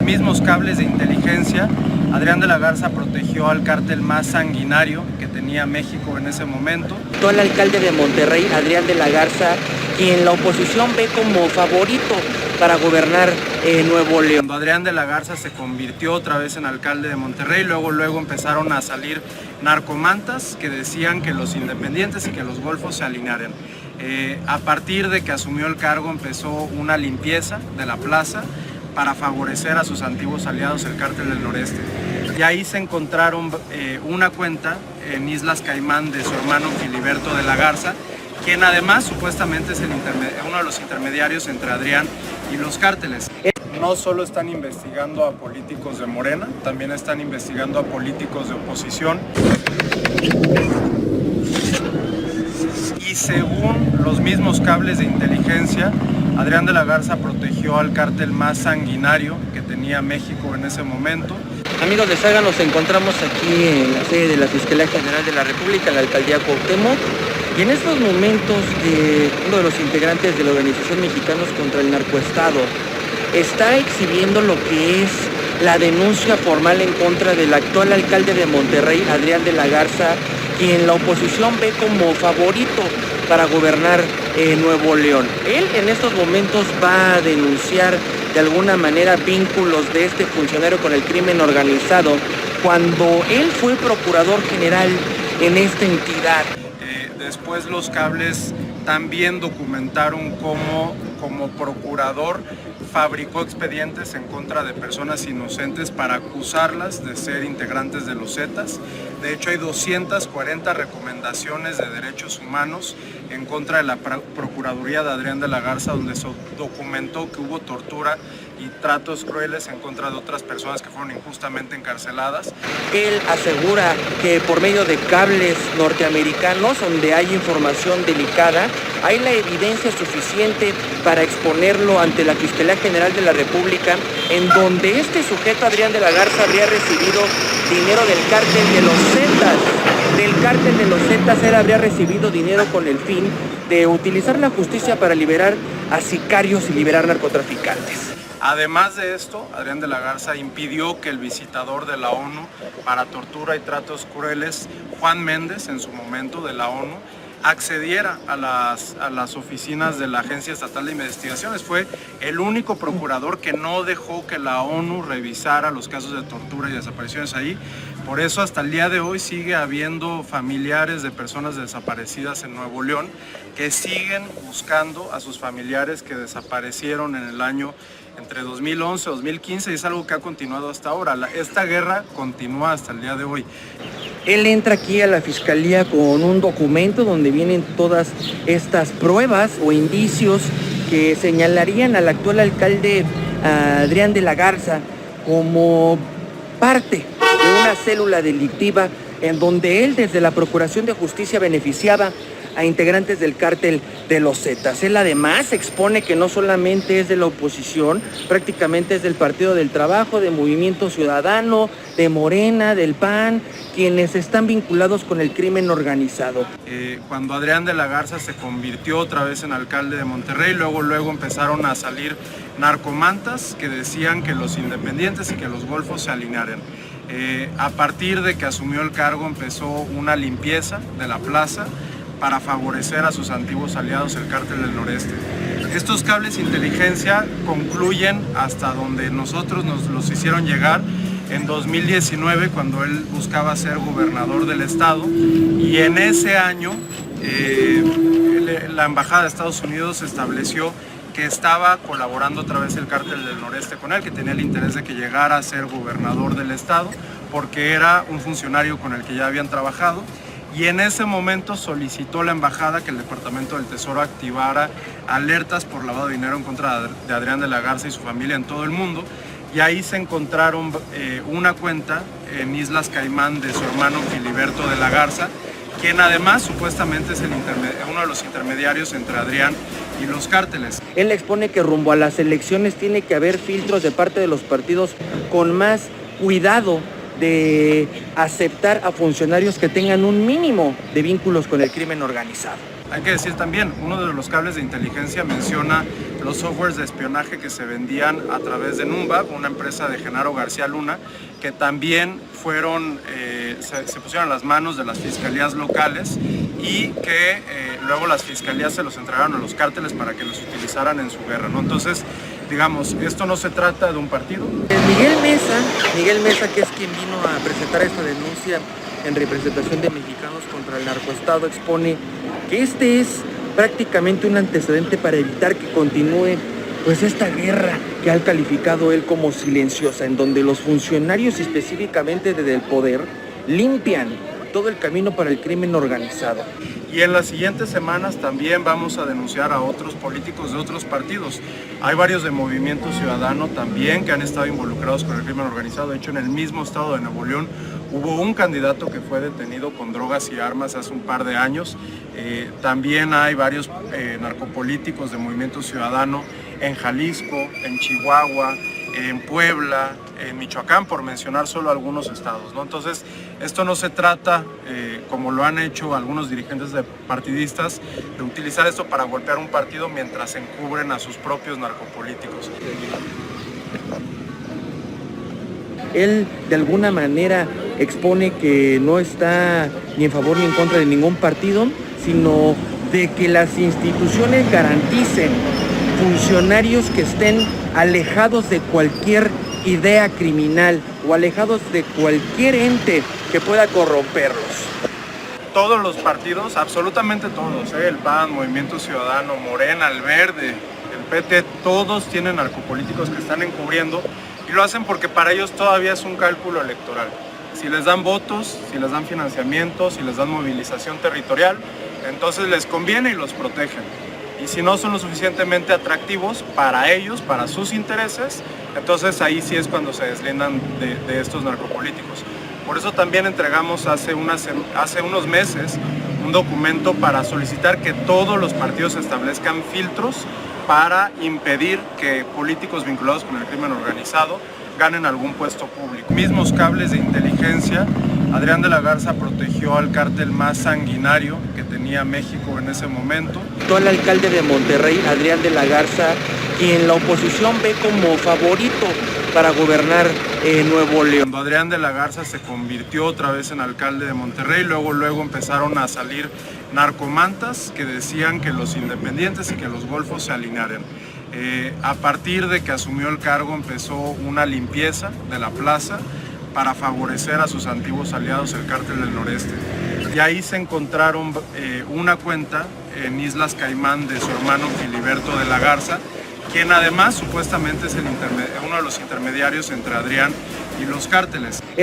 mismos cables de inteligencia, Adrián de la Garza protegió al cártel más sanguinario que tenía México en ese momento. El alcalde de Monterrey, Adrián de la Garza, quien la oposición ve como favorito para gobernar Nuevo León. Cuando Adrián de la Garza se convirtió otra vez en alcalde de Monterrey, luego empezaron a salir narcomantas que decían que los independientes y que los golfos se alinearan. A partir de que asumió el cargo empezó una limpieza de la plaza para favorecer a sus antiguos aliados, el Cártel del Noreste. Y ahí se encontraron una cuenta en Islas Caimán de su hermano Filiberto de la Garza, quien además supuestamente es uno de los intermediarios entre Adrián y los cárteles. No solo están investigando a políticos de Morena, también están investigando a políticos de oposición. Y según los mismos cables de inteligencia, Adrián de la Garza protegió al cártel más sanguinario que tenía México en ese momento. Amigos de Saga, nos encontramos aquí en la sede de la Fiscalía General de la República, en la Alcaldía Cuauhtémoc. Y en estos momentos, uno de los integrantes de la Organización Mexicanos contra el Narcoestado está exhibiendo lo que es la denuncia formal en contra del actual alcalde de Monterrey, Adrián de la Garza, quien la oposición ve como favorito para gobernar Nuevo León. Él en estos momentos va a denunciar de alguna manera vínculos de este funcionario con el crimen organizado cuando él fue procurador general en esta entidad. Después los cables también documentaron cómo como procurador fabricó expedientes en contra de personas inocentes para acusarlas de ser integrantes de los Zetas. De hecho, hay 240 recomendaciones de derechos humanos en contra de la Procuraduría de Adrián de la Garza, donde se documentó que hubo tortura y tratos crueles en contra de otras personas que fueron injustamente encarceladas. Él asegura que por medio de cables norteamericanos, donde hay información delicada, hay la evidencia suficiente para exponerlo ante la Fiscalía General de la República, en donde este sujeto, Adrián de la Garza, habría recibido dinero del cártel de los Zetas. Del cártel de los Zetas, él habría recibido dinero con el fin de utilizar la justicia para liberar a sicarios y liberar narcotraficantes. Además de esto, Adrián de la Garza impidió que el visitador de la ONU para tortura y tratos crueles, Juan Méndez, en su momento de la ONU, accediera a las oficinas de la Agencia Estatal de Investigaciones. Fue el único procurador que no dejó que la ONU revisara los casos de tortura y desapariciones ahí. Por eso hasta el día de hoy sigue habiendo familiares de personas desaparecidas en Nuevo León que siguen buscando a sus familiares que desaparecieron en el año entre 2011 y 2015, y es algo que ha continuado hasta ahora. Esta guerra continúa hasta el día de hoy. Él entra aquí a la Fiscalía con un documento donde vienen todas estas pruebas o indicios que señalarían al actual alcalde Adrián de la Garza como parte de una célula delictiva en donde él desde la Procuración de Justicia beneficiaba a integrantes del cártel de los Zetas. Él además expone que no solamente es de la oposición, prácticamente es del Partido del Trabajo, de Movimiento Ciudadano, de Morena, del PAN, quienes están vinculados con el crimen organizado. Cuando Adrián de la Garza se convirtió otra vez en alcalde de Monterrey, luego empezaron a salir narcomantas que decían que los independientes y que los golfos se alinearan. A partir de que asumió el cargo empezó una limpieza de la plaza para favorecer a sus antiguos aliados, el Cártel del Noreste. Estos cables de inteligencia concluyen hasta donde nosotros nos los hicieron llegar en 2019, cuando él buscaba ser gobernador del estado, y en ese año la Embajada de Estados Unidos estableció que estaba colaborando otra vez el Cártel del Noreste con él, que tenía el interés de que llegara a ser gobernador del estado, porque era un funcionario con el que ya habían trabajado. Y en ese momento solicitó la embajada que el Departamento del Tesoro activara alertas por lavado de dinero en contra de Adrián de la Garza y su familia en todo el mundo. Y ahí se encontraron una cuenta en Islas Caimán de su hermano Filiberto de la Garza, quien además supuestamente es uno de los intermediarios entre Adrián y los cárteles. Él expone que rumbo a las elecciones tiene que haber filtros de parte de los partidos con más cuidado de aceptar a funcionarios que tengan un mínimo de vínculos con el crimen organizado. Hay que decir también, uno de los cables de inteligencia menciona los softwares de espionaje que se vendían a través de Numbab, una empresa de Genaro García Luna, que también fueron, se pusieron a las manos de las fiscalías locales y que luego las fiscalías se los entregaron a los cárteles para que los utilizaran en su guerra, ¿no? Entonces, digamos, esto no se trata de un partido. Miguel Mesa, que es quien vino a presentar esta denuncia en representación de mexicanos contra el narcoestado, expone que este es prácticamente un antecedente para evitar que continúe pues esta guerra que ha calificado él como silenciosa, en donde los funcionarios específicamente desde el poder limpian todo el camino para el crimen organizado. Y en las siguientes semanas también vamos a denunciar a otros políticos de otros partidos. Hay varios de Movimiento Ciudadano también que han estado involucrados con el crimen organizado. De hecho, en el mismo estado de Nuevo León hubo un candidato que fue detenido con drogas y armas hace un par de años. También hay varios narcopolíticos de Movimiento Ciudadano en Jalisco, en Chihuahua, en Puebla, en Michoacán, por mencionar solo algunos estados, ¿no? Entonces, esto no se trata, como lo han hecho algunos dirigentes partidistas, de utilizar esto para golpear un partido mientras encubren a sus propios narcopolíticos. Él, de alguna manera, expone que no está ni en favor ni en contra de ningún partido, sino de que las instituciones garanticen funcionarios que estén alejados de cualquier idea criminal o alejados de cualquier ente que pueda corromperlos. Todos los partidos, absolutamente todos, el PAN, Movimiento Ciudadano, Morena, el Verde, el PT, todos tienen narcopolíticos que están encubriendo y lo hacen porque para ellos todavía es un cálculo electoral. Si les dan votos, si les dan financiamiento, si les dan movilización territorial, entonces les conviene y los protegen. Y si no son lo suficientemente atractivos para ellos, para sus intereses, entonces ahí sí es cuando se deslindan de estos narcopolíticos. Por eso también entregamos hace unos meses un documento para solicitar que todos los partidos establezcan filtros para impedir que políticos vinculados con el crimen organizado ganen algún puesto público. Mismos cables de inteligencia, Adrián de la Garza protegió al cártel más sanguinario que tenía México en ese momento. El alcalde de Monterrey, Adrián de la Garza, quien la oposición ve como favorito para gobernar Nuevo León. Cuando Adrián de la Garza se convirtió otra vez en alcalde de Monterrey, luego empezaron a salir narcomantas que decían que los independientes y que los golfos se alinearan. A partir de que asumió el cargo empezó una limpieza de la plaza para favorecer a sus antiguos aliados, el Cártel del Noreste. Y ahí se encontraron una cuenta en Islas Caimán de su hermano Filiberto de la Garza, quien además supuestamente es uno de los intermediarios entre Adrián y los cárteles.